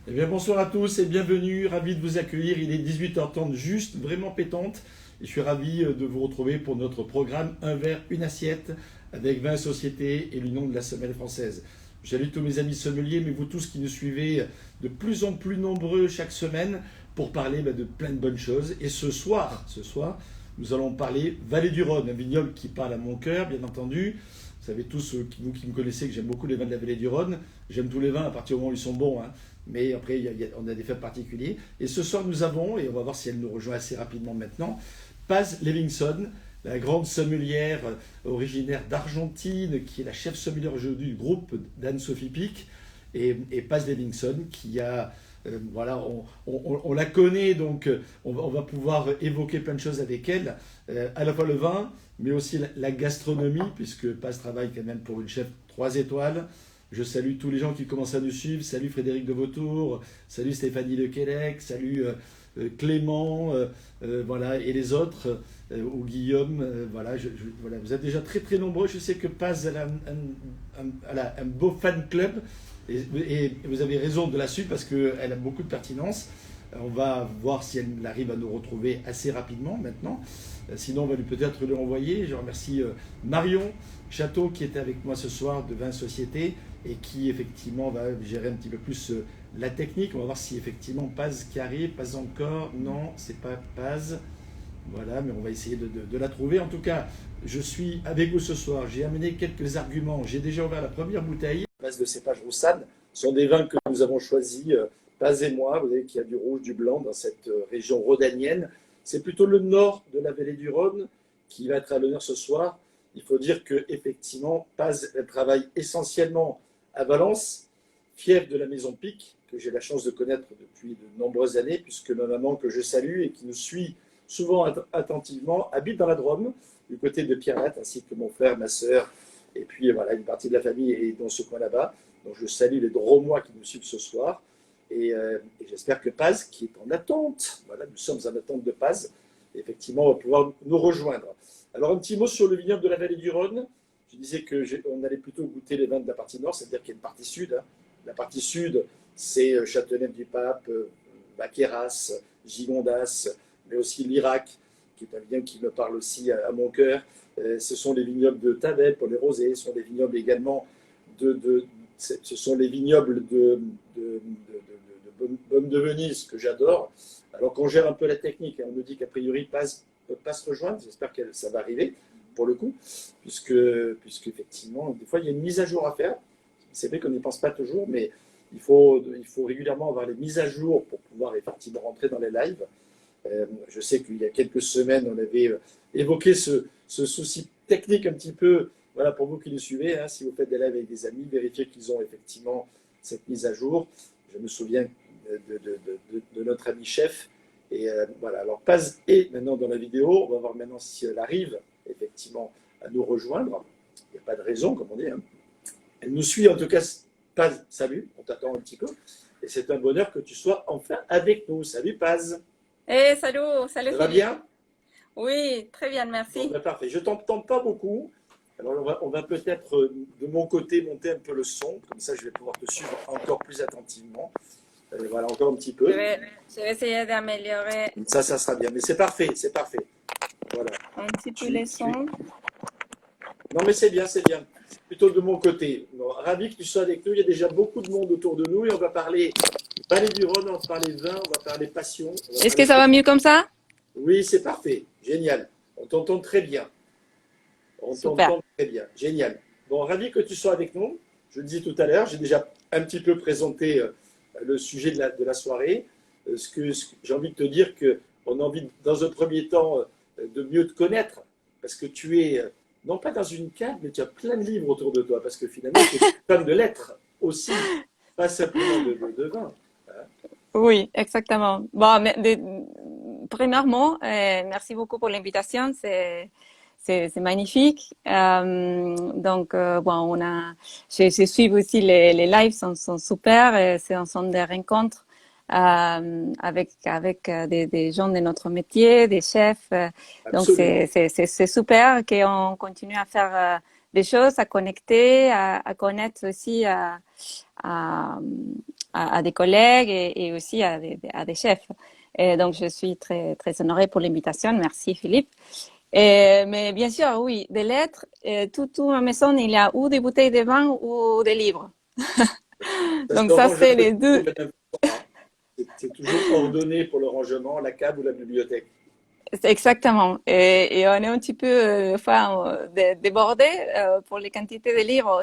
Eh bien, bonsoir à tous et bienvenue, ravi de vous accueillir. Il est 18h30 juste, vraiment pétante. Et je suis ravi de vous retrouver pour notre programme Un verre, une assiette avec 20 sociétés et l'Union de la semelle française. Je salue tous mes amis sommeliers, mais vous tous qui nous suivez de plus en plus nombreux chaque semaine pour parler de plein de bonnes choses. Et ce soir, nous allons parler Vallée du Rhône, un vignoble qui parle à mon cœur, bien entendu. Vous savez tous, vous qui me connaissez, que j'aime beaucoup les vins de la Vallée du Rhône. J'aime tous les vins à partir du moment où ils sont bons, hein. Mais après, on a des faits particuliers. Et ce soir, nous avons, et on va voir si elle nous rejoint assez rapidement maintenant, Paz Levinson, la grande sommelière originaire d'Argentine, qui est la chef sommelière aujourd'hui du groupe d'Anne-Sophie Pic, et Paz Levinson, qui a, voilà, on la connaît, donc on va pouvoir évoquer plein de choses avec elle, à la fois le vin, mais aussi la gastronomie, puisque Paz travaille quand même pour une chef 3 étoiles. Je salue tous les gens qui commencent à nous suivre. Salut Frédéric de Vautour, salut Stéphanie Lequelec, salut Clément, voilà, et les autres, ou Guillaume, voilà, voilà, vous êtes déjà très très nombreux. Je sais que Paz elle a elle a un beau fan club, et vous avez raison de la suivre parce qu'elle a beaucoup de pertinence. On va voir si elle arrive à nous retrouver assez rapidement maintenant. Sinon, on va lui peut-être le renvoyer. Je remercie Marion Château qui était avec moi ce soir de 20 sociétés et qui effectivement va gérer un petit peu plus la technique. On va voir si effectivement Paz qui arrive, pas encore, non, c'est pas Paz. Voilà, mais on va essayer de la trouver. En tout cas, je suis avec vous ce soir. J'ai amené quelques arguments. J'ai déjà ouvert la première bouteille. À base de cépage Roussanne. Ce sont des vins que nous avons choisis, Paz et moi. Vous voyez qu'il y a du rouge, du blanc dans cette région rhodanienne. C'est plutôt le nord de la vallée du Rhône qui va être à l'honneur ce soir. Il faut dire qu'effectivement, Paz travaille essentiellement à Valence, fief de la maison Pic, que j'ai la chance de connaître depuis de nombreuses années, puisque ma maman, que je salue et qui nous suit souvent attentivement, habite dans la Drôme, du côté de Pierrelatte, ainsi que mon frère, ma sœur, et puis voilà, une partie de la famille est dans ce coin là-bas. Donc je salue les Drômois qui nous suivent ce soir. Et j'espère que Paz, qui est en attente, voilà, nous sommes en attente de Paz, effectivement, va pouvoir nous rejoindre. Alors, un petit mot sur le vignoble de la vallée du Rhône. Je disais qu'on allait plutôt goûter les vins de la partie nord, c'est-à-dire qu'il y a une partie sud, hein. La partie sud, c'est Châteauneuf-du-Pape, Baqueras, Gigondas, mais aussi l'Irak, qui est un vignoble qui me parle aussi à mon cœur. Ce sont les vignobles de Tavel pour les rosés, ce sont des vignobles également ce sont les vignobles de Baume de Venise que j'adore. Alors qu'on gère un peu la technique, on nous dit qu'a priori Paz ne peut pas se rejoindre, j'espère que ça va arriver pour le coup, puisque effectivement, des fois il y a une mise à jour à faire. C'est vrai qu'on n'y pense pas toujours, mais il faut régulièrement avoir les mises à jour pour pouvoir effectivement rentrer dans les lives. Je sais qu'il y a quelques semaines, on avait évoqué ce souci technique un petit peu. Voilà, pour vous qui nous suivez, hein, si vous faites des lives avec des amis, vérifiez qu'ils ont effectivement cette mise à jour. Je me souviens de notre ami chef. Et voilà, alors Paz est maintenant dans la vidéo. On va voir maintenant si elle arrive effectivement à nous rejoindre. Il n'y a pas de raison, comme on dit, hein. Elle nous suit en tout cas. Paz, salut, on t'attend un petit peu. Et c'est un bonheur que tu sois enfin avec nous. Salut Paz. Salut, salut Ça va Philippe. bien? Oui, très bien, Bon, merci. ben parfait. Je t'entends pas beaucoup. Alors, on va peut-être, de mon côté, monter un peu le son. Comme ça, je vais pouvoir te suivre encore plus attentivement. Voilà, encore un petit Je peu. vais, je vais essayer d'améliorer Ça sera bien. Mais c'est parfait, c'est parfait. Voilà. un petit peu Tu, les tu... sons. Non, mais c'est bien, c'est bien. Plutôt de mon côté. Bon, ravi que tu sois avec nous. Il y a déjà beaucoup de monde autour de nous et on va parler Vallée du Rhône, on va parler vin, on va parler passion. On va Est-ce que parler... ça va mieux comme ça? Oui, c'est parfait. Génial. On t'entend très bien. On Super. t'entend très bien. Génial. Bon, ravi que tu sois avec nous. Je le disais tout à l'heure, j'ai déjà un petit peu présenté le sujet de la soirée. J'ai envie de te dire qu'on a envie, dans un premier temps, de mieux te connaître. Parce que tu es, non pas dans une cave, mais tu as plein de livres autour de toi. Parce que finalement, tu es une femme de lettres aussi, pas simplement de vin. Hein. Oui, exactement. Bon, premièrement, merci beaucoup pour l'invitation. C'est magnifique. Bon, je suis aussi les lives sont super. Ce sont des rencontres avec des gens de notre métier, des chefs. Donc Absolument. c'est super qu'on continue à faire des choses, à connecter, à connaître aussi, à à des collègues et aussi à des chefs. Et donc, je suis très, très honorée pour l'invitation. Merci, Philippe. Mais bien sûr, oui, des lettres, tout à la maison, il y a ou des bouteilles de vin ou des livres. Ça se Donc, ça, range c'est un peu les deux. toujours, madame. C'est toujours ordonné pour le rangement, la cave ou la bibliothèque. Exactement. Et on est un petit peu débordé pour les quantités de livres,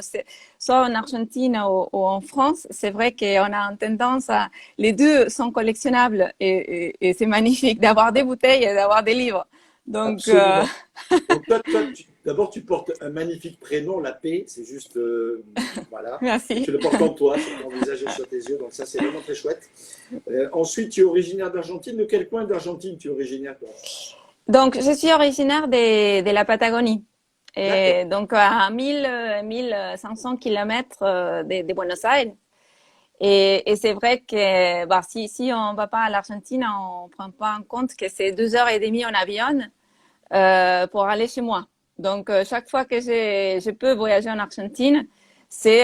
soit en Argentine ou en France. C'est vrai qu'on a une tendance à... Les deux sont collectionnables et c'est magnifique d'avoir des bouteilles et d'avoir des livres. Donc, Absolument. Donc toi d'abord, tu portes un magnifique prénom, la paix, c'est juste, voilà. Et merci. tu le portes en toi, sur ton visage et sur tes yeux, donc ça, c'est vraiment très chouette. Ensuite, tu es originaire d'Argentine. De quel coin d'Argentine tu es originaire, toi? Donc, je suis originaire de la Patagonie. D'accord. Et donc, à 1500 kilomètres de Buenos Aires. Et c'est vrai que bah, si on va pas à l'Argentine, on prend pas en compte que c'est 2 heures et demie en avion pour aller chez moi. Donc, chaque fois que je peux voyager en Argentine, c'est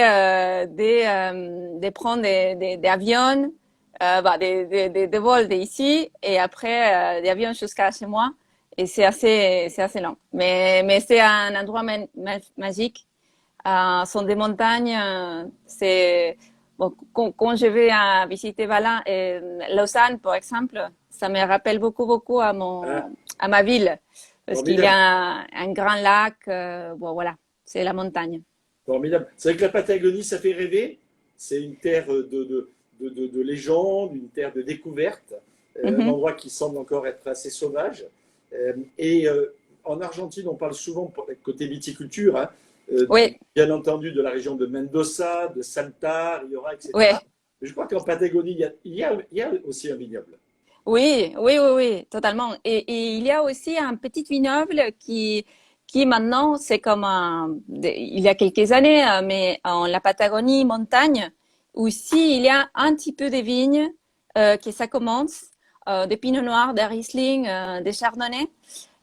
de prendre des avions, bah, des vols d'ici et après des avions jusqu'à chez moi. Et c'est assez long. Mais c'est un endroit magique. Sont des montagnes. C'est bon, quand je vais à visiter Valin et Lausanne, par exemple, ça me rappelle beaucoup Ah, à ma ville parce qu'il y formidable. a un grand lac. Bon, voilà, c'est la montagne. Formidable. C'est vrai que la Patagonie, ça fait rêver. C'est une terre de légende, une terre de découverte, un Mhm. endroit qui semble encore être assez sauvage. Et en Argentine, on parle souvent, côté viticulture, hein, Oui, bien entendu, de la région de Mendoza, de Salta, Rioja, oui. etc. Mais je crois qu'en Patagonie, il y a aussi un vignoble. Oui, totalement. Et il y a aussi un petit vignoble qui maintenant, c'est comme il y a quelques années, mais en la Patagonie, montagne, aussi il y a un petit peu de vignes que ça commence, des pinots noirs, des Riesling, des Chardonnay,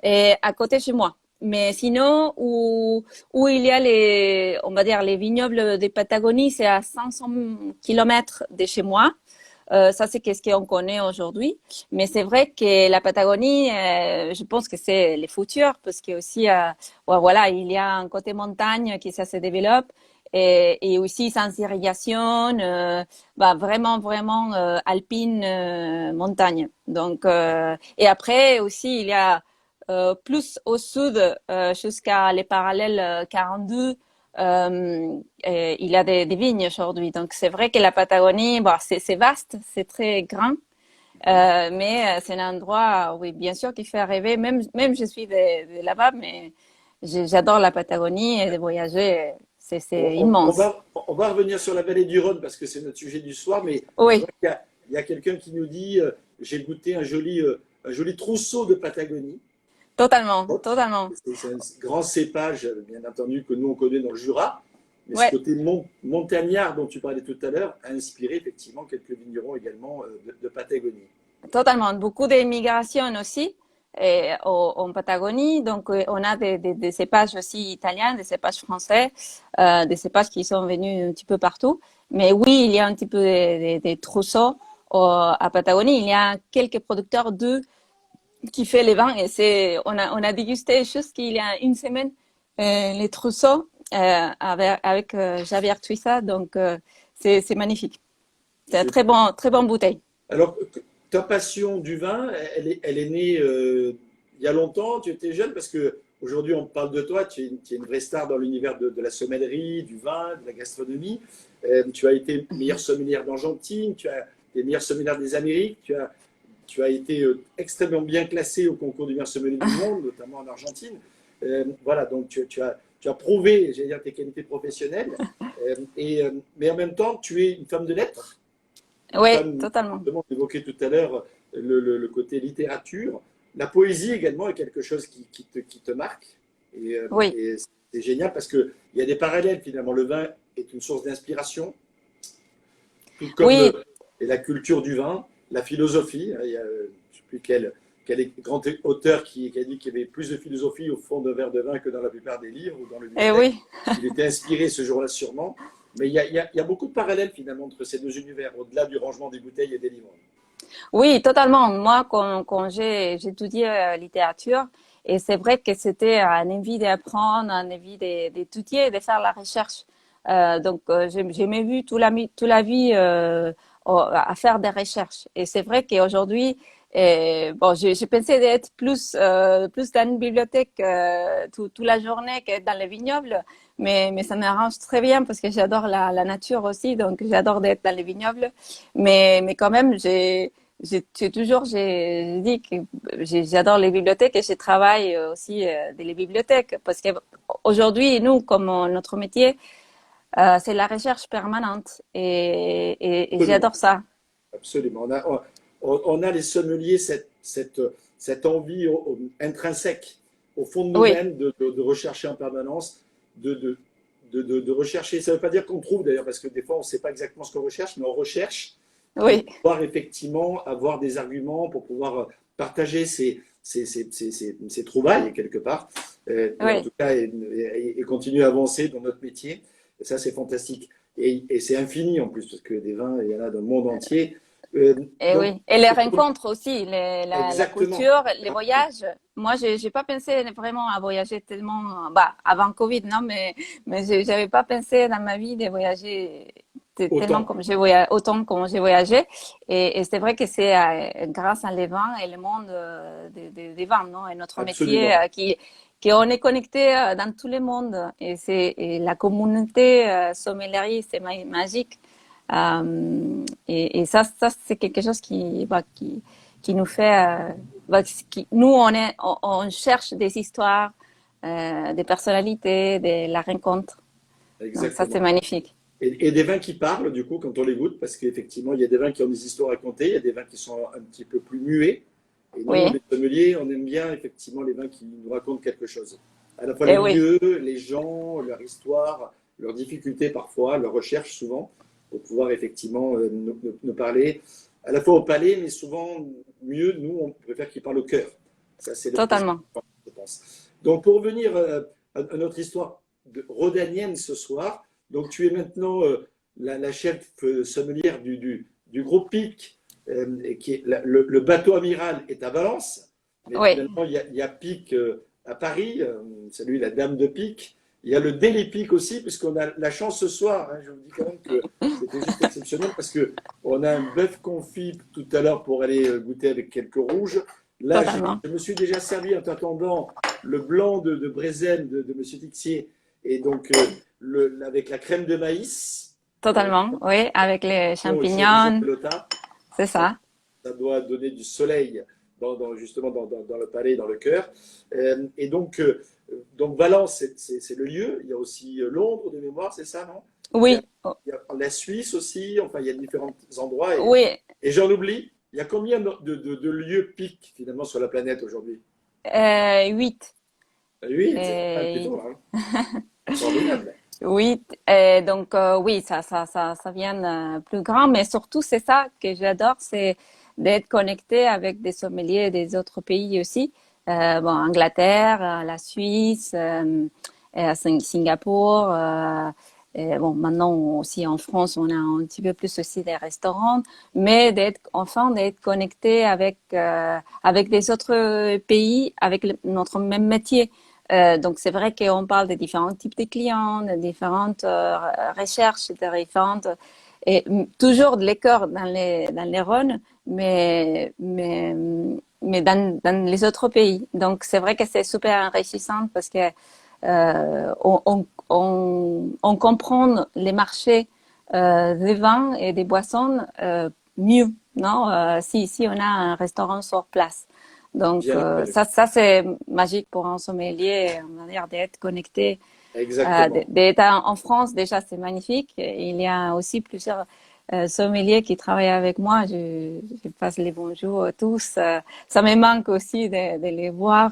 et à côté de chez moi. Mais sinon, où il y a on va dire, les vignobles de Patagonie, c'est à 500 kilomètres de chez moi. Ça, c'est qu'est-ce qu'on connaît aujourd'hui. Mais c'est vrai que la Patagonie, je pense que c'est le futur parce que aussi, ouais, voilà, il y a un côté montagne qui ça se développe et aussi sans irrigation, bah, vraiment alpine montagne. Donc, et après aussi, il y a plus au sud jusqu'à les parallèles 42 il y a des vignes aujourd'hui. Donc, c'est vrai que la Patagonie, bon, c'est vaste, c'est très grand, mais c'est un endroit, oui, bien sûr, qui fait rêver. Même je suis de là-bas, mais j'adore la Patagonie et de voyager, c'est immense. On va revenir sur la vallée du Rhône parce que c'est notre sujet du soir, mais je Oui, vois qu'il y a quelqu'un qui nous dit j'ai goûté un joli trousseau de Patagonie. totalement. C'est un grand cépage, bien entendu, que nous on connaît dans le Jura, mais ce Ouais, côté montagnard dont tu parlais tout à l'heure a inspiré effectivement quelques vignerons également de Patagonie. totalement. Beaucoup d'immigration aussi en Patagonie. Donc, on a des cépages aussi italiens, des cépages français, des cépages qui sont venus un petit peu partout. Mais oui, il y a un petit peu des trousseaux à Patagonie. Il y a quelques producteurs d'œufs qui fait les vins et on a dégusté juste qu'il y a une semaine les trousseaux avec Javier Tuissa. Donc, c'est magnifique. C'est un très bon bouteille. Alors, ta passion du vin, elle est née il y a longtemps, tu étais jeune, parce que aujourd'hui on parle de toi, tu es une vraie star dans l'univers de la sommellerie, du vin, de la gastronomie. Tu as été meilleure sommelière d'Argentine, tu as été meilleure sommelière des Amériques, tu as été extrêmement bien classé au concours du meilleur sommelier du monde, notamment en Argentine. Voilà, donc tu as prouvé, j'allais dire, tes qualités professionnelles. Mais en même temps, tu es une femme de lettres, une Oui, femme, totalement. justement, évoqué tout à l'heure le côté littérature. La poésie également est quelque chose qui te marque. Oui, Et c'est génial parce qu'il y a des parallèles finalement. Le vin est une source d'inspiration, tout comme oui, et la culture du vin, la philosophie. Il y a, je ne sais plus quel grand auteur qui a dit qu'il y avait plus de philosophie au fond d'un verre de vin que dans la plupart des livres ou dans le et bibliothèque. oui, Il était inspiré ce jour-là sûrement. Mais il y a beaucoup de parallèles finalement entre ces deux univers, au-delà du rangement des bouteilles et des livres. Oui, totalement. Moi, quand j'ai étudié littérature, et c'est vrai que c'était un envie d'apprendre, un envie d'étudier, de faire la recherche. J'ai même vu toute la vie à faire des recherches. Et c'est vrai qu'aujourd'hui, bon, j'ai pensé d'être plus dans une bibliothèque toute la journée que dans les vignobles, mais ça m'arrange très bien parce que j'adore la nature aussi, donc j'adore d'être dans les vignobles. Mais quand même, j'ai dit que j'adore les bibliothèques et je travaille aussi dans les bibliothèques parce que aujourd'hui, nous, comme notre métier, c'est la recherche permanente et Absolument, j'adore ça. absolument. On a les sommeliers cette envie intrinsèque au fond de Oui, nous-mêmes de rechercher en permanence, de, de, de rechercher. Ça ne veut pas dire qu'on trouve d'ailleurs, parce que des fois on ne sait pas exactement ce qu'on recherche, mais on recherche pour oui, pouvoir effectivement avoir des arguments, pour pouvoir partager ses trouvailles quelque part, et en oui. tout cas et continuer à avancer dans notre métier. Et ça, c'est fantastique. Et c'est infini en plus, parce que des vins, il y en a dans le monde entier. Et Donc, oui, et les rencontres aussi, la exactement. culture, les voyages. Moi, j'ai pas pensé vraiment à voyager tellement, bah, avant Covid, non, mais j'avais pas pensé dans ma vie de voyager tellement Autant. comme j'ai voyagé, autant comme j'ai voyagé. Et c'est vrai que c'est grâce à les vins et le monde des vins, non, et notre métier Absolument. qui on est connecté dans tout le monde. Et la communauté sommellerie, c'est magique. Et ça c'est quelque chose qui nous fait, nous on cherche des histoires, des personnalités, de la rencontre. Donc ça c'est Exactement. magnifique. Et des vins qui parlent, du coup, quand on les goûte, parce qu'effectivement, il y a des vins qui ont des histoires à raconter, il y a des vins qui sont un petit peu plus muets. Et nous, Oui, les sommeliers, on aime bien effectivement les vins qui nous racontent quelque chose. À la fois les et oui, lieux, les gens, leur histoire, leurs difficultés parfois, leurs recherches souvent, pour pouvoir effectivement nous parler à la fois au palais, mais souvent mieux, nous, on préfère qu'ils parlent au cœur. Ça, c'est le plus totalement. important, je pense. Donc, pour revenir à notre histoire rhodanienne ce soir, donc tu es maintenant la chef sommelière du groupe PIC, qui est le bateau amiral est à Valence, mais Oui, finalement il y a PIC à Paris, c'est lui la dame de PIC. Il y a le Daily PIC aussi, puisqu'on a la chance ce soir, hein, je vous dis quand même que c'était juste exceptionnel, parce qu'on a un bœuf confit tout à l'heure pour aller goûter avec quelques rouges. Là, totalement. je me suis déjà servi en attendant le blanc de Brézem de M. Tixier, et donc avec la crème de maïs, Totalement, oui, avec les au chorizo champignons, pelota. c'est Ça, ça. ça doit donner du soleil justement dans le palais, dans le cœur. Et donc Valence, c'est le lieu. Il y a aussi Londres de mémoire, c'est ça, non? il y, a, Oui, il y a la Suisse aussi. Enfin, il y a différents endroits. oui, Et j'en oublie. Il y a combien de lieux piques finalement sur la planète aujourd'hui? 8. Oui, c'est pas plutôt là, hein. Formidable. Oui, donc oui, ça vient plus grand, mais surtout c'est ça que j'adore, c'est d'être connecté avec des sommeliers des autres pays aussi. Bon, Angleterre, la Suisse, Singapour. Et bon, maintenant aussi en France, on a un petit peu plus aussi des restaurants, mais d'être connecté avec des autres pays, avec notre même métier. Donc c'est vrai qu'on parle de différents types de clients, de différentes recherches, de différentes et toujours de l'écart dans les Rhônes, mais dans les autres pays. Donc c'est vrai que c'est super enrichissant parce que on comprend les marchés des vins et des boissons mieux, non? Si on a un restaurant sur place. Donc Bien entendu. ça c'est magique pour un sommelier, on va dire d'être connecté, Exactement. d'être en France déjà c'est magnifique. Il y a aussi plusieurs sommeliers qui travaillent avec moi. Je passe les bonjours à tous. Ça me manque aussi de les voir.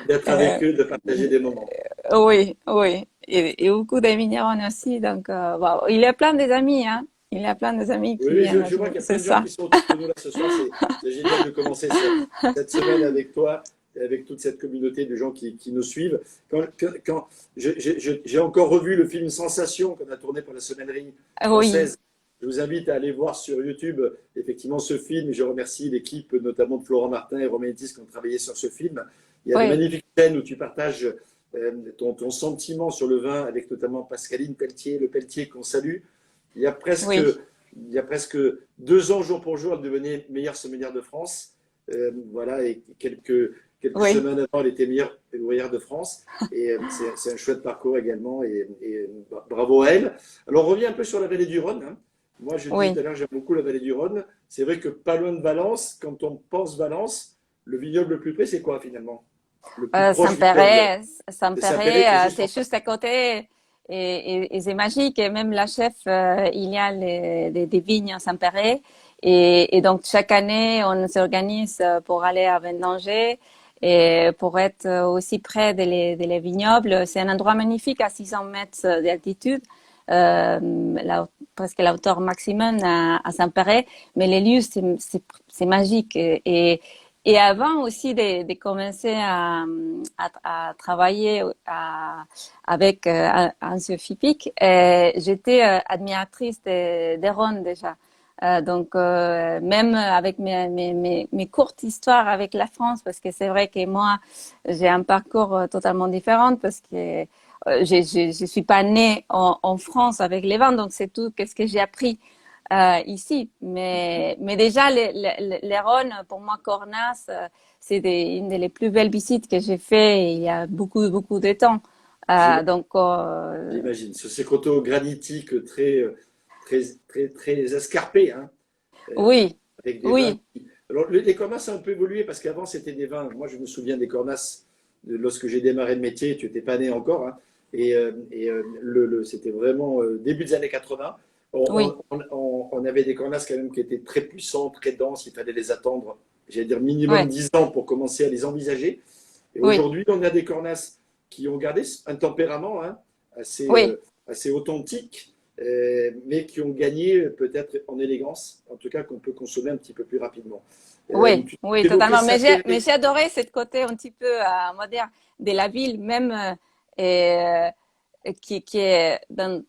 D'être Euh, avec eux, de partager des moments. oui, oui. Et beaucoup d'amis vignerons aussi. Donc bon, il y a plein des amis, hein. Il y a plein des amis qui Oui, viennent. je vois qu'il y a plein C'est de gens ça. qui sont autour de nous là ce soir. C'est génial de commencer cette semaine avec toi. avec toute cette communauté de gens qui nous suivent. Quand j'ai encore revu le film Sensation qu'on a tourné pour la Sommellerie Oui, française. Je vous invite à aller voir sur YouTube effectivement ce film. Et je remercie l'équipe, notamment de Florent Martin et Romain Métis qui ont travaillé sur ce film. Il y a de oui, magnifiques scènes où tu partages ton sentiment sur le vin avec notamment Pascaline Pelletier, le Pelletier qu'on salue. Il y a presque, oui, il y a presque 2 ans, jour pour jour, elle devenait meilleure sommelière de France. Voilà, et quelques oui. semaines avant, elle était meilleure ouvrière de France. Et c'est un chouette parcours également. Et bravo à elle. Alors, on revient un peu sur la vallée du Rhône. Hein. Moi, je disais Oui. tout à l'heure, j'aime beaucoup la vallée du Rhône. C'est vrai que pas loin de Valence, quand on pense Valence, le vignoble le plus près, c'est quoi finalement? Le plus proche vignoble? Saint-Péret, C'est Saint-Péret qui est juste en c'est face. juste à côté et c'est magique. Et même la chef, il y a des vignes à Saint-Péret. Et donc, chaque année, on s'organise pour aller à Vendanger et pour être aussi près des vignobles. C'est un endroit magnifique à 600 mètres d'altitude, presque la hauteur maximum à Saint-Péret. Mais les lieux, c'est magique. Et avant aussi de commencer à travailler avec Anne-Sophie Pic, j'étais admiratrice des Rhônes déjà. Donc, même avec mes courtes histoires avec la France, parce que c'est vrai que moi, j'ai un parcours totalement différent, parce que je suis pas née en France avec les vins, donc c'est tout qu'est-ce que j'ai appris ici. Mais déjà, les Rhônes, pour moi, Cornas, c'est une des plus belles visites que j'ai fait il y a beaucoup, beaucoup de temps. J'imagine. Donc, J'imagine. Sur ces coteaux granitiques très escarpés, hein, euh, oui, avec des vins. oui, Alors, les cornasses ont un peu évolué parce qu'avant, c'était des vins. Moi, je me souviens des cornasses lorsque j'ai démarré le métier. Tu n'étais pas né encore. Hein, c'était vraiment début des années 80. oui, On avait des cornasses quand même qui étaient très puissantes, très denses. Il fallait les attendre, j'allais dire minimum ouais, 10 ans pour commencer à les envisager. Et oui, aujourd'hui, on a des cornasses qui ont gardé un tempérament hein, oui, assez authentique, mais qui ont gagné peut-être en élégance, en tout cas qu'on peut consommer un petit peu plus rapidement. oui, Tu oui, évoquais totalement. Mais Saint-Péret. j'ai adoré ce côté un petit peu, on va dire, de la ville, même qui est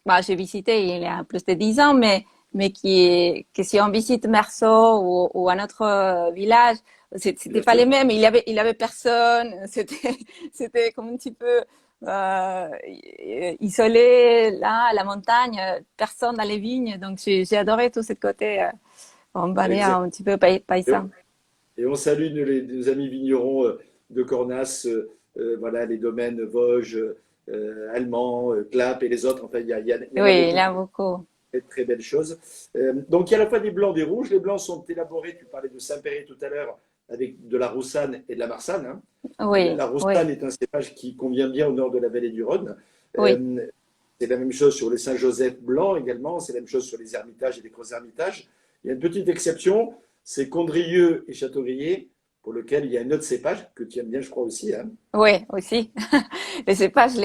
bah, j'ai visité il y a plus de 10 ans, mais que si on visite Merceau ou un autre village, c'était Bien pas les sûr. mêmes. Il y avait personne. C'était comme un petit peu euh, isolé là, à la montagne, personne dans les vignes. Donc j'ai adoré tout ce côté, on va dire Exact. un petit peu Et paysan. Et on salue nos amis vignerons de Cornas, voilà, les domaines Vosges, Allemands, Clap et les autres. Enfin, il y en a Oui, il beaucoup y a beaucoup. de très belles choses. Donc, il y a à la fois des blancs, des rouges. Les blancs sont élaborés, tu parlais de Saint-Péret tout à l'heure, avec de la Roussanne et de la Marsanne. Hein. Oui, La oui, Roussanne est un cépage qui convient bien au nord de la vallée du Rhône. oui. Euh, c'est la même chose sur les Saint-Joseph blancs également. C'est la même chose sur les Hermitages et les Gros Hermitages. Il y a une petite exception, c'est Condrieu et Châteaubrier, pour lequel il y a un autre cépage que tu aimes bien, je crois aussi. Hein. Oui, aussi. Les cépages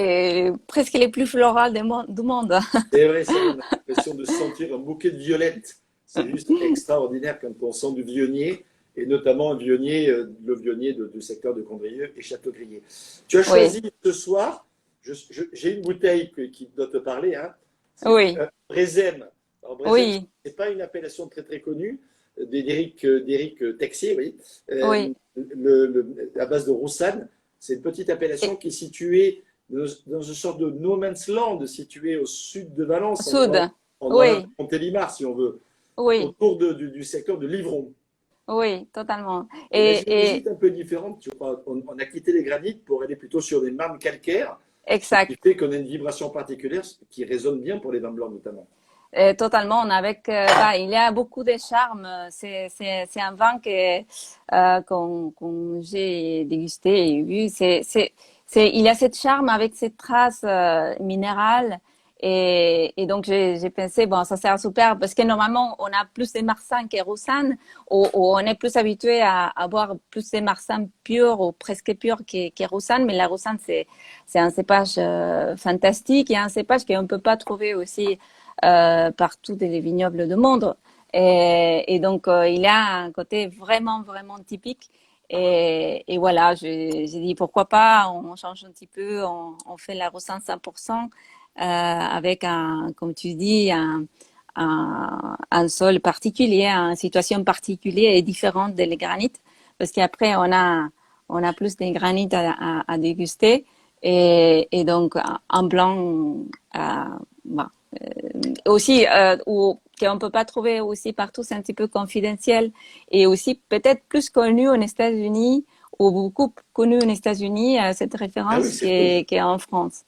presque les plus florales du monde. C'est vrai, ça, on a l'impression de sentir un bouquet de violettes. C'est juste extraordinaire quand on sent du vionnier, et notamment le vionnier du secteur de Condrieu et Châteaubrier. Tu as Oui, choisi ce soir, j'ai une bouteille qui doit te parler, hein. C'est oui, Brésem. Alors, Brésem, ce oui, n'est pas une appellation très très connue d'Éric Texier, oui. oui. À base de Roussanne. C'est une petite appellation Et qui est située dans une sorte de no man's land, situé au sud de Valence, Sud, en allant oui, Montélimar, si on veut, oui, autour du secteur de Livron. oui, totalement. Et la géologie est Et un peu différente, je crois. On a quitté les granites pour aller plutôt sur des marnes calcaires, ce qui exact. fait qu'on a une vibration particulière qui résonne bien pour les vins blancs notamment. Totalement. Avec, bah, il y a beaucoup de charme. C'est un vin qu'on j'ai dégusté et vu. Il y a cette charme avec cette trace minérale. Et donc, j'ai pensé, bon, ça sert super parce que normalement, on a plus de marsanne que roussanne, ou on est plus habitué à boire plus de marsanne pur ou presque pur que roussanne. Mais la roussanne, c'est un cépage fantastique et un cépage qu'on ne peut pas trouver aussi partout dans les vignobles du monde. Et donc, il a un côté vraiment, vraiment typique. Et voilà, j'ai dit pourquoi pas, on change un petit peu, on fait la Roussan 100% avec comme tu dis, un sol particulier, une situation particulière et différente des granites, parce qu'après on a plus des granites à déguster et donc un blanc bah, aussi qu'on peut pas trouver aussi partout, c'est un petit peu confidentiel et aussi peut-être plus connu aux États-Unis ou beaucoup connu aux États-Unis cette Ah oui, référence c'est cool. qui est en France.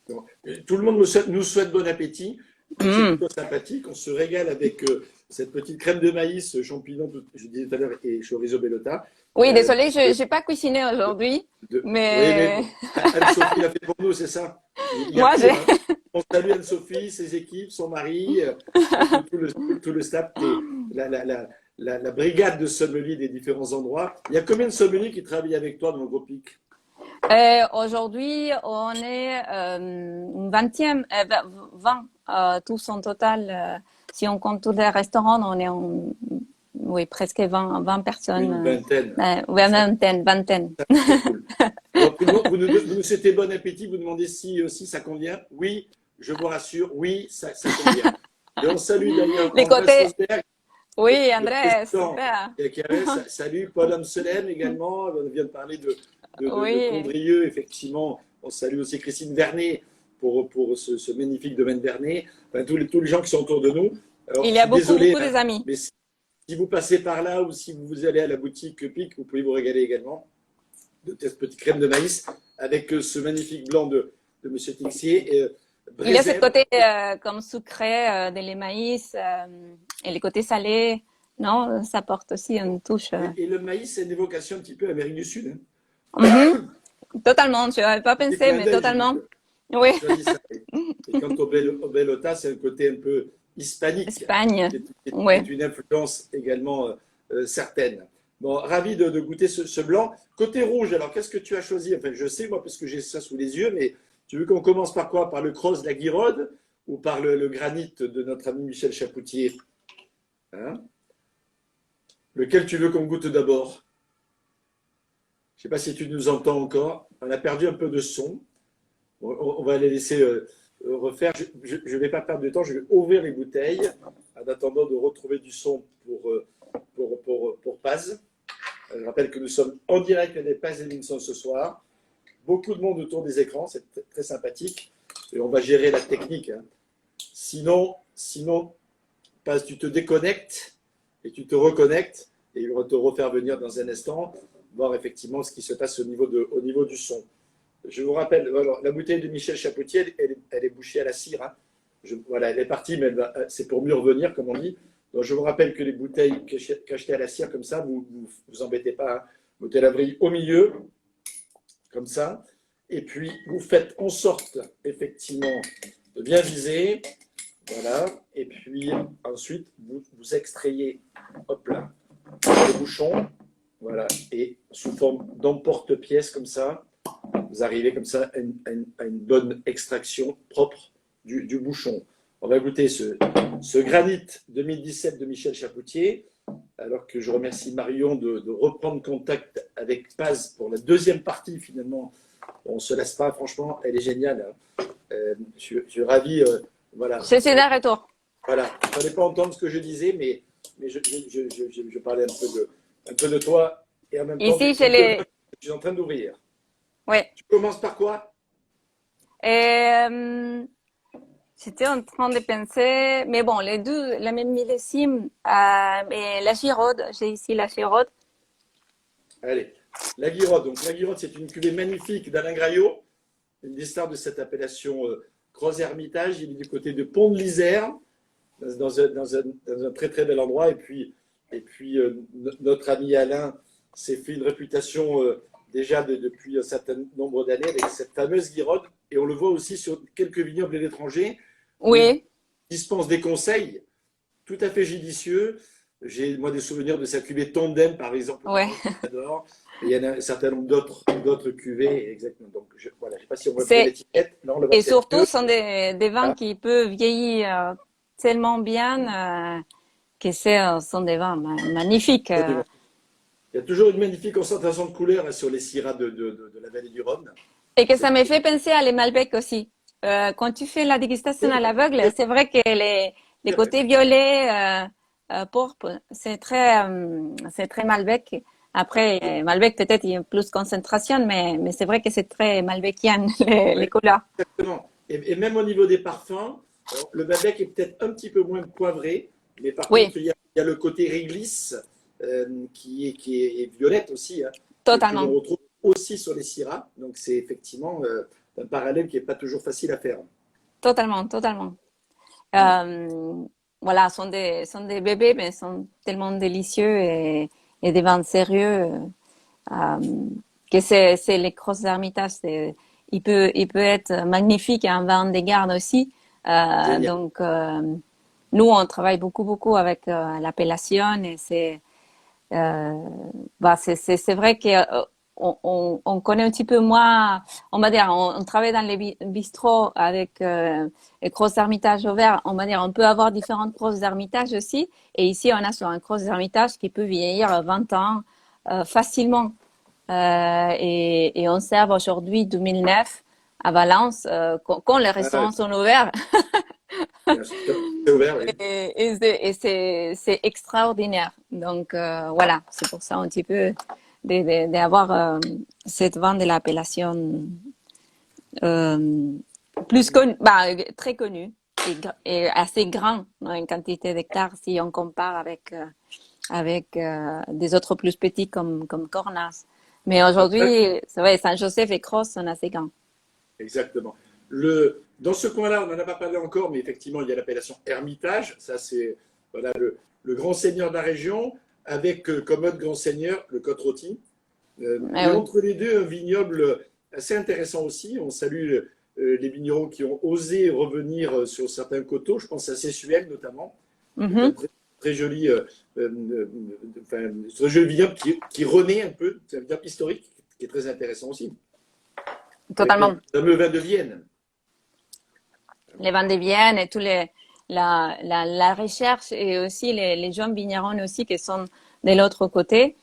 Donc, tout le monde nous souhaite bon appétit. C'est Mm. plutôt sympathique. On se régale avec cette petite crème de maïs, champignons, je disais tout à l'heure, et chorizo bellota. Oui, Euh, désolé, de, je n'ai pas cuisiné aujourd'hui, oui, mais mais bon, Anne-Sophie l'a fait pour nous, c'est ça. Il y a moi pire, j'ai. hein. On salue Anne-Sophie, ses équipes, son mari, tout le staff, la brigade de sommeliers des différents endroits. Il y a combien de sommeliers qui travaillent avec toi dans le groupe PIC? Aujourd'hui, on est une vingtième, 20, tous en total. Si on compte tous les restaurants, on est oui, presque 20 Une personnes. vingtaine. Oui, Ça, vingtaine. c'est cool. Donc, vous nous souhaitez bon appétit, vous demandez si ça convient. Oui, je vous rassure, oui, ça convient. Et on salue d'ailleurs Les Andrés côtés, Rosberg, oui, le André, président super. qui avait. Salut Paul Amselem également. On vient de parler de Oui, Condrieu, effectivement. On salue aussi Christine Vernet pour ce magnifique domaine Vernet. Enfin, tous les gens qui sont autour de nous. Alors, il je y a suis désolé, beaucoup hein, des amis. mais si vous passez par là ou si vous allez à la boutique PIC, vous pouvez vous régaler également de cette petite crème de maïs avec ce magnifique blanc de Monsieur Tixier. Il y a ce Brézem. côté comme sucré de les maïs et les côtés salés. Non, ça porte aussi une touche. Et le maïs, c'est une évocation un petit peu Amérique du Sud. Mhm. Totalement, je n'avais pas Petit pensé, clin mais d'œil, j'ai totalement. Oui, choisi ça. Et quant au Bellota, c'est un côté un peu hispanique, Espagne. qui Oui. est une influence également certaine. Bon, ravi de goûter ce blanc. Côté rouge, alors qu'est-ce que tu as choisi? Enfin, je sais, moi, parce que j'ai ça sous les yeux, mais tu veux qu'on commence par quoi? Par le Cross de la Guiraude ou par le granit de notre ami Michel Chapoutier, hein? Lequel tu veux qu'on goûte d'abord? Je ne sais pas si tu nous entends encore. On a perdu un peu de son. On va les laisser refaire. Je ne vais pas perdre de temps. Je vais ouvrir les bouteilles en attendant de retrouver du son pour Paz. Je rappelle que nous sommes en direct des Paz et Vinson ce soir. Beaucoup de monde autour des écrans. C'est très sympathique. Et on va gérer la technique, hein. Sinon, Paz, tu te déconnectes et tu te reconnectes. Et il va te refaire venir dans un instant, voir effectivement ce qui se passe au niveau du son. Je vous rappelle, alors, la bouteille de Michel Chapoutier, elle est bouchée à la cire, hein. Voilà, elle est partie, mais c'est pour mieux revenir, comme on dit. Donc, je vous rappelle que les bouteilles cachetées à la cire, comme ça, vous embêtez pas, hein. Vous mettez la vrille au milieu, comme ça. Et puis, vous faites en sorte, effectivement, de bien viser. Voilà. Et puis, ensuite, vous extrayez, hop là, le bouchon. Voilà. Et sous forme d'emporte-pièce, comme ça, vous arrivez comme ça à une bonne extraction propre du bouchon. On va goûter ce granit 2017 de Michel Chapoutier, alors que je remercie Marion de reprendre contact avec Paz pour la deuxième partie finalement. On ne se lasse pas, franchement, elle est géniale, hein. Je suis ravi. Voilà. Je suis de retour. Voilà. Il ne fallait pas entendre ce que je disais, mais je parlais un peu de toi et en même temps Ici, du que je suis en train d'ouvrir. Oui. Tu commences par quoi? J'étais en train de penser, mais bon, les deux, la même millésime, mais la Giraude, j'ai ici la Giraude. Allez, la Guiraude. Donc la Guiraude, c'est une cuvée magnifique d'Alain Graillot, une des stars de cette appellation Gros Hermitage. Il est du côté de Pont de l'Isère, dans un très très bel endroit. Et puis notre ami Alain s'est fait une réputation déjà depuis un certain nombre d'années avec cette fameuse Guiraude. Et on le voit aussi sur quelques vignobles de l'étranger où il Oui, dispense des conseils tout à fait judicieux. J'ai moi des souvenirs de sa cuvée Tandem, par exemple, ouais. que j'adore. Et il y en a un certain nombre d'autres cuvées, exactement. Donc voilà, je ne sais pas si on voit bien C'est, l'étiquette. Non, on le voit et peut-être surtout, mieux. ce sont des vins Ah, qui peuvent vieillir tellement bien que sont des vins magnifiques. ça, Il y a toujours une magnifique concentration de couleurs hein, sur les syrahs de la vallée du Rhône. Et que C'est ça me fait penser à les Malbec aussi. Quand tu fais la dégustation à l'aveugle, c'est vrai que les vrai. côtés violets, pourpre, c'est très Malbec. Après, Malbec peut-être il y a plus de concentration, mais c'est vrai que c'est très malbecien les Ouais, couleurs. exactement. Et même au niveau des parfums, alors, le Malbec est peut-être un petit peu moins poivré, mais par contre, Oui, il y a le côté réglisse qui est violette aussi, hein, que l'on totalement, retrouve aussi sur les syrahs. Donc, c'est effectivement un parallèle qui n'est pas toujours facile à faire. totalement, totalement. Mm. Euh, voilà, sont des bébés, mais sont tellement délicieux et des vins sérieux. Euh, que c'est les grosses Hermitage, il peut être magnifique et un vin des gardes aussi. Génial. Nous, on travaille beaucoup avec l'appellation et euh, c'est vrai que on connaît un petit peu moins, on va dire, on travaille dans les bistrots avec les grosses Hermitage au verre, on va dire, on peut avoir différentes grosses Hermitage aussi. Et ici, on a sur un gros Hermitage qui peut vieillir 20 ans facilement. Et on sert aujourd'hui 2009 à Valence quand les Ah, restaurants sont ouverts bien sûr. C'est ouvert, oui. c'est extraordinaire. Donc voilà, c'est pour ça un petit peu d'avoir cette vente de l'appellation euh, plus connue, bah, très connue et assez grand dans une quantité d'hectares si on compare avec des autres plus petits comme Cornas. Mais Après, aujourd'hui, c'est vrai, Saint-Joseph et Cross sont assez grands. exactement. Dans ce coin-là, on n'en a pas parlé encore, mais effectivement, il y a l'appellation Hermitage. Ça, c'est voilà, le grand seigneur de la région, avec comme autre grand seigneur le Côte-Rôti. Eh Et oui. entre les deux, un vignoble assez intéressant aussi. On salue les vignerons qui ont osé revenir sur certains coteaux. Je pense à Sessuel notamment, qui est un Mhm. très joli, enfin, très joli vignoble qui renaît un peu. C'est un vignoble historique qui est très intéressant aussi, avec notre Totalement. fameux vin de Vienne. Les vins de Vienne et la recherche et aussi les jeunes vignerons aussi qui sont de l'autre côté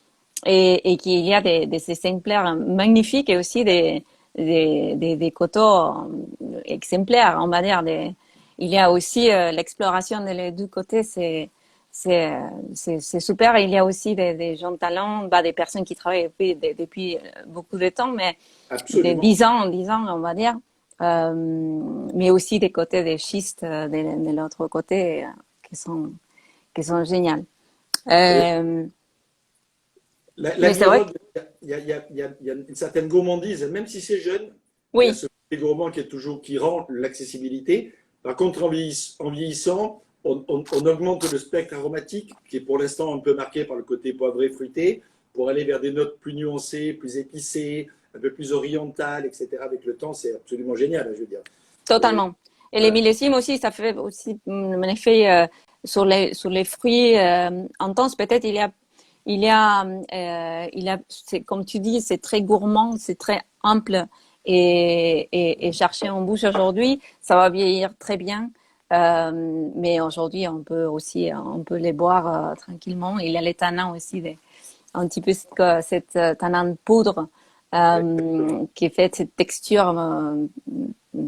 et qu'il y a des exemplaires magnifiques et aussi des coteaux exemplaires, on va dire. Il y a aussi l'exploration des deux côtés, c'est super. Il y a aussi des gens de talent, bah, des personnes qui travaillent depuis beaucoup de temps, mais des Absolument. 10 ans, on va dire. Euh, mais aussi des côtés des schistes de l'autre côté qui qui sont géniales. Et Euh, mais c'est vrai que l'agnerolle, il y a une certaine gourmandise, même si c'est jeune, il y a oui. ce côté gourmand qui rend l'accessibilité. Par contre, en vieillissant, on augmente le spectre aromatique, qui est pour l'instant un peu marqué par le côté poivré, fruité, pour aller vers des notes plus nuancées, plus épicées, un peu plus orientales, etc. Avec le temps, c'est absolument génial, je veux dire. Euh, Totalement. Et les voilà. millésimes aussi, ça fait aussi un effet sur les fruits intenses. Peut-être il y a, c'est comme tu dis, c'est très gourmand, c'est très ample et cherché en bouche aujourd'hui, ça va vieillir très bien. Mais aujourd'hui, on peut les boire tranquillement. Il y a les tanins aussi, un petit peu cette tanin de poudre Exactement. qui fait cette texture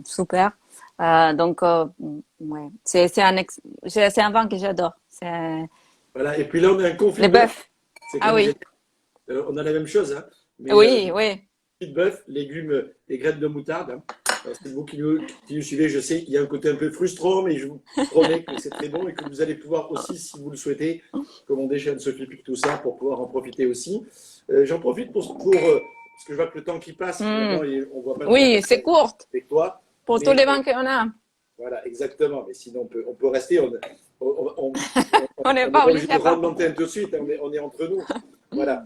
super. Ouais, c'est un vin que j'adore. C'est Voilà. Et puis là, on a un confit le de bœuf. bœuf. C'est quand Ah même oui, génial. On a la même chose, hein. Mais oui, oui. de bœuf, légumes et graines de moutarde, hein. Alors, c'est vous qui nous suivez, je sais qu'il y a un côté un peu frustrant, mais je vous promets que c'est très bon et que vous allez pouvoir aussi, si vous le souhaitez, commander chez Anne-Sophie Pic tout ça pour pouvoir en profiter aussi. J'en profite parce que je vois que le temps qui passe, Hmm. finalement, et on ne voit pas le temps Oui, passer c'est courte avec toi. pour tous Mais les vins qu'on a. voilà, exactement. Mais sinon, on peut rester. On, on- On n'est on n'est pas pas obligé obligé de à rendre partir. l'antenne tout de suite, hein, on est entre nous. Voilà.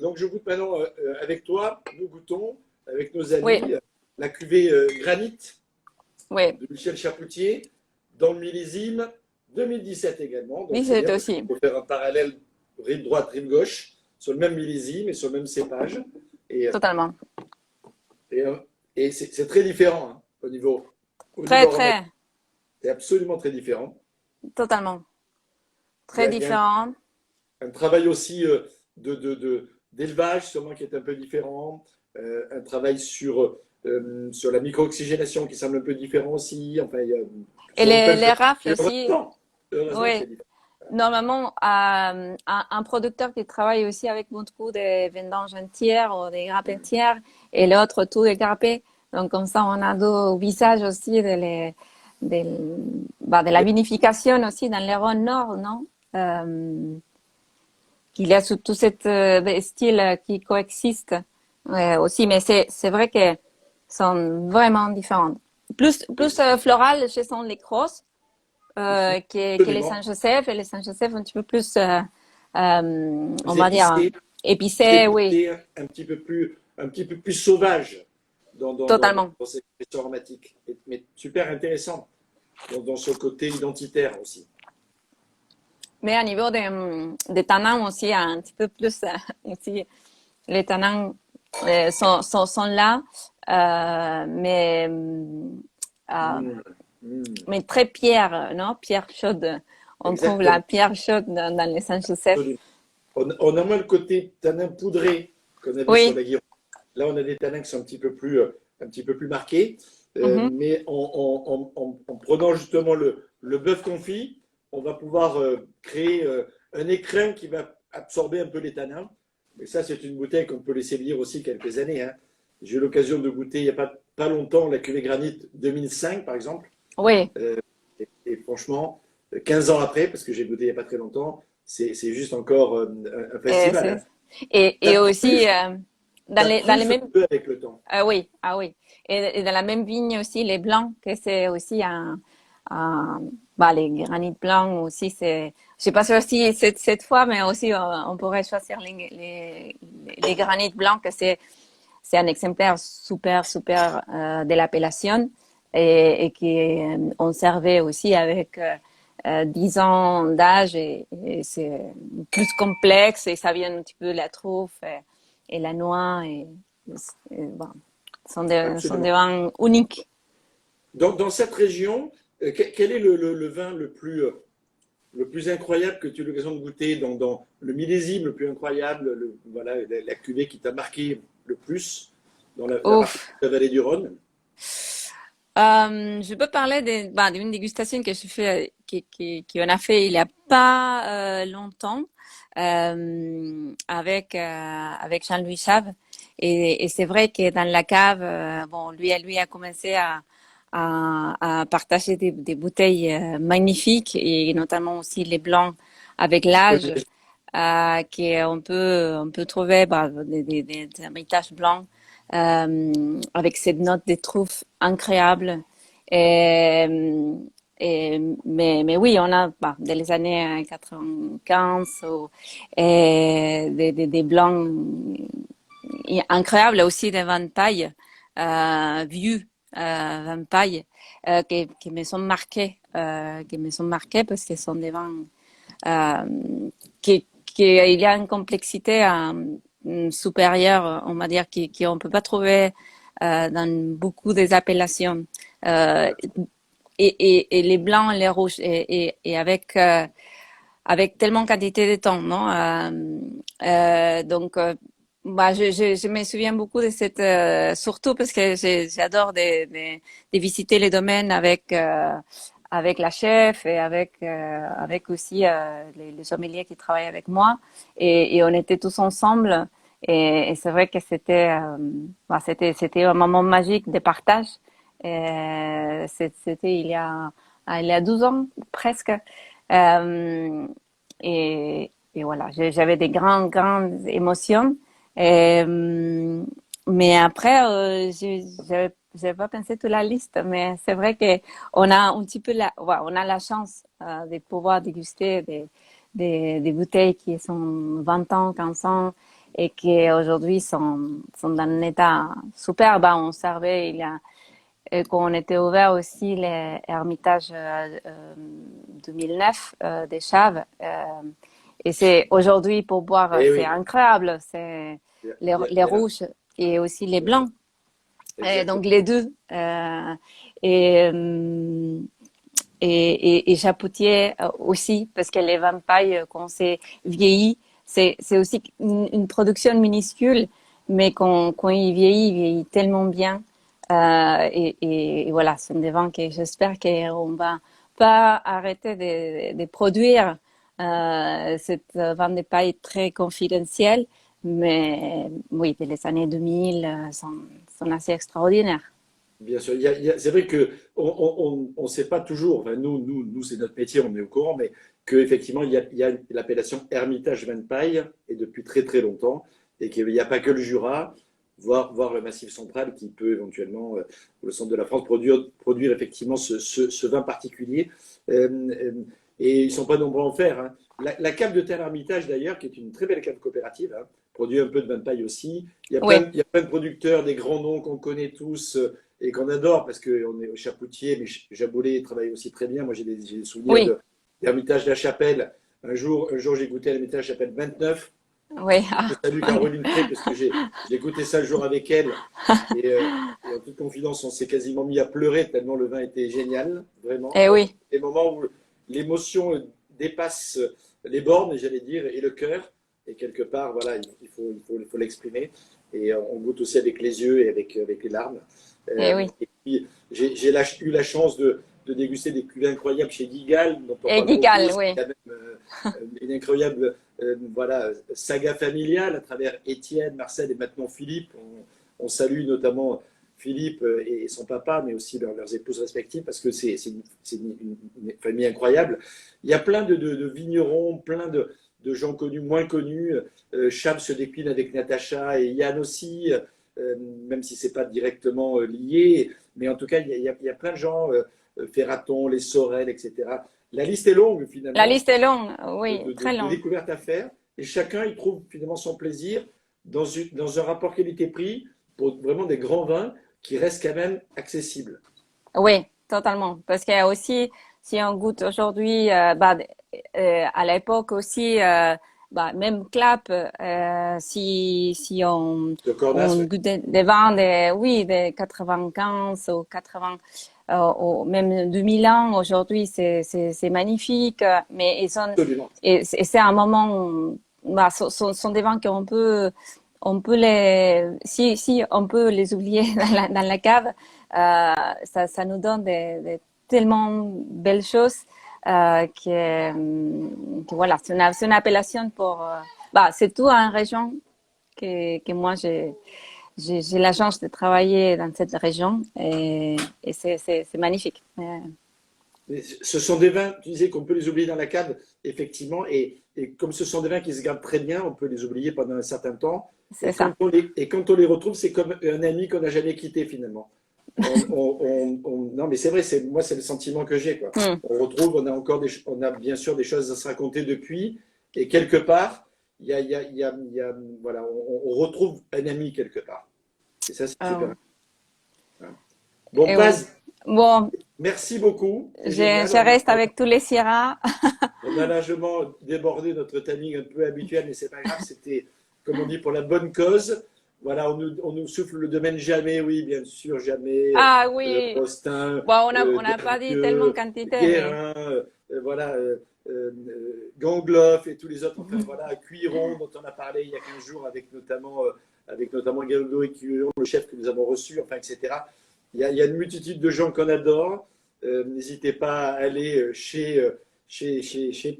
Donc, je goûte maintenant avec toi. Nous goûtons avec nos Oui, amis la cuvée Granit oui. de Michel Chapoutier dans le millésime 2017 également. Donc, c'est 17 bien parce qu'on aussi. peut faire un parallèle rive droite, rive gauche sur le même millésime et sur le même cépage. Et, Totalement. et, et c'est très différent hein, au niveau Très, aromatique. très, C'est absolument très différent. totalement. Il y Très a, il y a différent. un travail aussi d'élevage, sûrement qui est un peu différent, un travail sur la micro-oxygénation qui semble un peu différent aussi. Enfin, Et sur plein de les choses. rafles Et aussi, heureusement que oui. c'est différent. Normalement, un producteur qui travaille aussi avec beaucoup de vendanges entières ou des grappes entières et l'autre tout est grappé. Donc comme ça, on a deux visages aussi de, de la vinification aussi dans les Rhône Nord, non? Qu'il y a tous ces styles qui coexistent aussi, mais c'est vrai que sont vraiment différents. Plus floral, ce sont les crosses que les Absolument. Saint-Joseph, et les Saint-Joseph un petit peu plus, on Plus va dire, épicé, plus épicés, oui, épicé, un petit peu plus sauvage totalement. dans ces questions aromatiques. Mais super intéressant dans ce côté identitaire aussi. Mais au niveau des tanins aussi, un petit peu plus, aussi, les tanins sont là, euh, Mm, mm, mais très pierre, non? Pierre chaude. On trouve la exactement. pierre chaude dans les Saint-Joseph. Absolument. On a moins le côté tanin poudré qu'on avait sur Oui. la Guiron. Là, on a des tanins qui sont un petit peu plus marqués. Mhm. Mais en prenant justement le bœuf confit, on va pouvoir créer un écrin qui va absorber un peu les tanins. Mais ça, c'est une bouteille qu'on peut laisser vieillir aussi quelques années, hein. J'ai eu l'occasion de goûter il n'y a pas longtemps la cuvée Granit 2005, par exemple. Oui. Et franchement, 15 ans après, parce que j'ai goûté il n'y a pas très longtemps, c'est juste encore un Et, festival, hein. et Ça aussi, truffe, dans ça dans les truffe un mêmes, peu avec le temps. ah oui, ah oui. Et dans la même vigne aussi, les blancs, que c'est aussi bah, les granits blancs aussi, je sais pas si cette fois, mais aussi, on pourrait choisir les granits blancs, que c'est un exemplaire super, de l'appellation et qui on servait aussi avec, 10 ans d'âge et c'est plus complexe et ça vient un petit peu de la truffe et la noix et bon, sont des Absolument. vins uniques. Dans cette région, quel est le vin le plus incroyable que tu as eu l'occasion de goûter dans le millésime le plus incroyable, voilà, la cuvée qui t'a marqué le plus dans la partie Ouf. de la vallée du Rhône? Je peux parler d'une dégustation que je fais, qu'on a fait il y a pas longtemps avec Jean-Louis Chave. Et c'est vrai que dans la cave, bon, lui a commencé à partager des bouteilles magnifiques et notamment aussi les blancs avec l'âge, on peut trouver des héritages blancs avec cette note de truffe incroyable. Et, mais oui, on a dès les années 95 des blancs incroyables, aussi des vins de paille vieux vins de paille qui me sont marqués, parce que ce sont des vins il y a une complexité supérieure, on va dire, qu'on peut pas trouver dans beaucoup des appellations. Euh, et les blancs et les rouges et avec tellement quantité de temps, non? Donc bah, je me souviens beaucoup de cette, surtout parce que j'adore de visiter les domaines avec la chef et avec aussi les sommeliers qui travaillent avec moi et on était tous ensemble et c'est vrai que c'était un moment magique de partage. C'était il y a 12 ans presque. Et voilà, j'avais des grandes émotions. Mais après, j'avais pas pensé toute la liste, mais c'est vrai que on a un petit peu ouais, on a la chance de pouvoir déguster des bouteilles qui sont 20 ans, 15 ans et qui aujourd'hui sont dans un état super. Bah, on servait quand on était ouvert aussi les Hermitage 2009 des Chaves. Et c'est aujourd'hui pour boire, Eh c'est oui, incroyable. C'est les il y a rouges et aussi les blancs. Et donc exactement. les deux. Et, et Chapoutier aussi, parce que les vampires, quand c'est vieilli, c'est aussi une production minuscule, mais quand il vieillit tellement bien. Et voilà, ce sont des vins que j'espère qu'on va pas arrêter de produire. Cette vin de paille très confidentielle, mais oui, les années 2000 sont assez extraordinaires. Bien sûr, c'est vrai que on sait pas toujours, enfin, nous c'est notre métier, on est au courant, mais qu'effectivement, il y a l'appellation Hermitage Vin de Paille, et depuis très très longtemps, et qu'il n'y a pas que le Jura, voire le Massif central qui peut éventuellement, au centre de la France, produire effectivement ce vin particulier. Euh, euh, et ils ne sont pas nombreux à en faire, hein. La cave de Terre Hermitage, d'ailleurs, qui est une très belle cave coopérative, hein, produit un peu de vin de paille aussi. Oui, Il y a plein de producteurs, des grands noms qu'on connaît tous, et qu'on adore parce qu'on est au Chapoutier, mais Jaboulé travaille aussi très bien. Moi, j'ai des souvenirs oui, d'Hermitage de la Chapelle. Un jour j'ai goûté à l'Hermitage de la Chapelle 29. oui. Je salue Caroline Frey parce que j'ai goûté ça le jour avec elle. Et en toute confidence, on s'est quasiment mis à pleurer tellement le vin était génial, vraiment. Eh oui, Des moments où l'émotion dépasse les bornes, j'allais dire, et le cœur. Et quelque part, voilà, il faut l'exprimer. Et on goûte aussi avec les yeux et avec les larmes. eh oui. Et puis, eu la chance de déguster des cuvées incroyables chez Guigal, dont on Et parlera aussi. Gigal, Il oui. y a même une incroyable voilà, saga familiale à travers Étienne, Marcel et maintenant Philippe. On salue notamment Philippe et son papa, mais aussi leurs épouses respectives, parce que c'est une famille incroyable. Il y a plein de vignerons, plein de gens connus, moins connus. Chab se décline avec Natacha et Yann aussi, même si ce n'est pas directement lié. Mais en tout cas, il y a plein de gens, Ferraton, les Sorel, etc. La liste est longue La finalement liste est longue, oui, très de longue. découvertes à faire. Et chacun, il trouve finalement son plaisir dans un rapport qualité-prix pour vraiment des grands vins qui restent quand même accessibles. Oui, totalement. Parce qu'il y a aussi, si on goûte aujourd'hui, à l'époque aussi, même Clap, si De on Cornas, oui. goûte des vins oui, des 95 ou 80, ou même 2000 ans, aujourd'hui, c'est magnifique, mais Absolument. et c'est un moment, sont des vins on peut si on peut les oublier dans la cave, ça nous donne tellement belles choses que voilà, c'est une appellation pour. C'est tout en région que moi j'ai la chance de travailler dans cette région et c'est magnifique. Mais ce sont des vins, tu disais qu'on peut les oublier dans la cave, effectivement, et comme ce sont des vins qui se gardent très bien, on peut les oublier pendant un certain temps. C'est ça. Et quand on les retrouve, c'est comme un ami qu'on n'a jamais quitté finalement. Non, mais c'est vrai, moi, c'est le sentiment que j'ai, quoi. Hmm. On retrouve, on a bien sûr des choses à se raconter depuis, et quelque part, voilà, on retrouve un ami quelque part. Et ça, c'est super. Bon, Et oui. Paz, Bon, merci beaucoup. C'est je, génial. je reste avec tous les Syrah. On a largement débordé notre timing un peu habituel, mais c'est pas grave. C'était, comme on dit, pour la bonne cause. Voilà, on nous souffle le domaine jamais, oui, bien sûr, jamais. Ah oui. Postin, Bon, on n'a pas dit tellement quantité, mais. Guérin, voilà, Gangloff et tous les autres. Enfin, voilà, Cuiron, dont on a parlé il y a 15 jours avec notamment Galdo et Cuiron, le chef que nous avons reçu, enfin, etc. Il y a une multitude de gens qu'on adore. N'hésitez pas à aller chez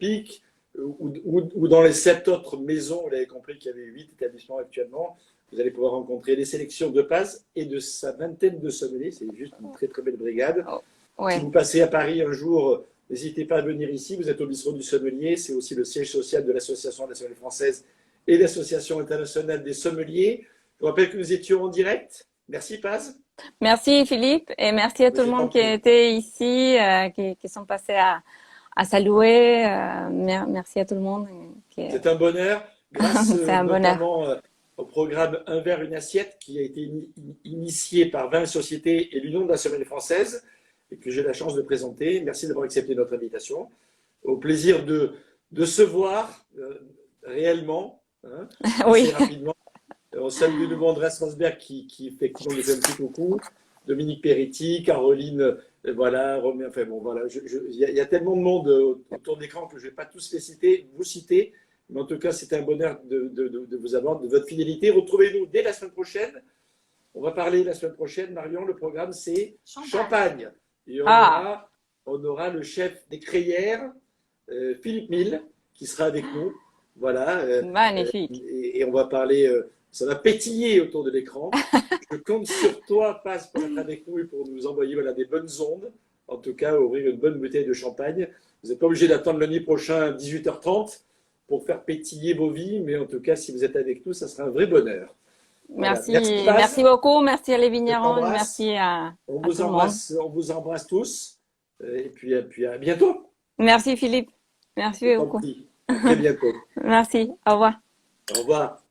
PIC ou dans les 7 autres maisons. Vous l'avez compris qu'il y avait 8 établissements actuellement. Vous allez pouvoir rencontrer les sélections de Paz et de sa vingtaine de sommeliers. C'est juste une très très belle brigade. Oh, Si ouais. vous passez à Paris un jour, n'hésitez pas à venir ici. Vous êtes au bistrot du sommelier. C'est aussi le siège social de l'Association nationale française et l'Association internationale des sommeliers. Je vous rappelle que nous étions en direct. Merci Paz. Merci Philippe et merci à tout le Je t'en monde qui prie. était ici, qui sont passés à saluer. Merci à tout le monde. C'est un bonheur, grâce C'est un bonheur. notamment au programme Un verre, une assiette, qui a été initié par 20 sociétés et l'Union de la Sommelier française, et que j'ai la chance de présenter. Merci d'avoir accepté notre invitation. Au plaisir de se voir réellement, hein, assez Oui. rapidement. On salue de nouveau Andreas Rosberg qui effectivement nous fait un petit coucou. Dominique Peretti, Caroline, voilà, Romain, enfin bon, voilà, il y a tellement de monde autour d'écran que je ne vais pas tous les citer, vous citer, Mais en tout cas, c'était un bonheur de vous avoir, de votre fidélité. Retrouvez-nous dès la semaine prochaine. On va parler la semaine prochaine, Marion. Le programme, c'est Champagne. Et on aura le chef des crayères, Philippe Mille, qui sera avec nous. Voilà. Magnifique. Et on va parler, ça va pétiller autour de l'écran. Je compte sur toi, Paz, pour être avec nous et pour nous envoyer des bonnes ondes. En tout cas, ouvrir une bonne bouteille de champagne. Vous n'êtes pas obligé d'attendre lundi prochain à 18h30 pour faire pétiller vos vies, mais en tout cas, si vous êtes avec nous, ça sera un vrai bonheur. Voilà. Merci beaucoup, merci à les vignerons, merci à tout le monde. On vous embrasse tous, et puis à bientôt. Merci Philippe, merci beaucoup. À très bientôt. Merci, au revoir. Au revoir.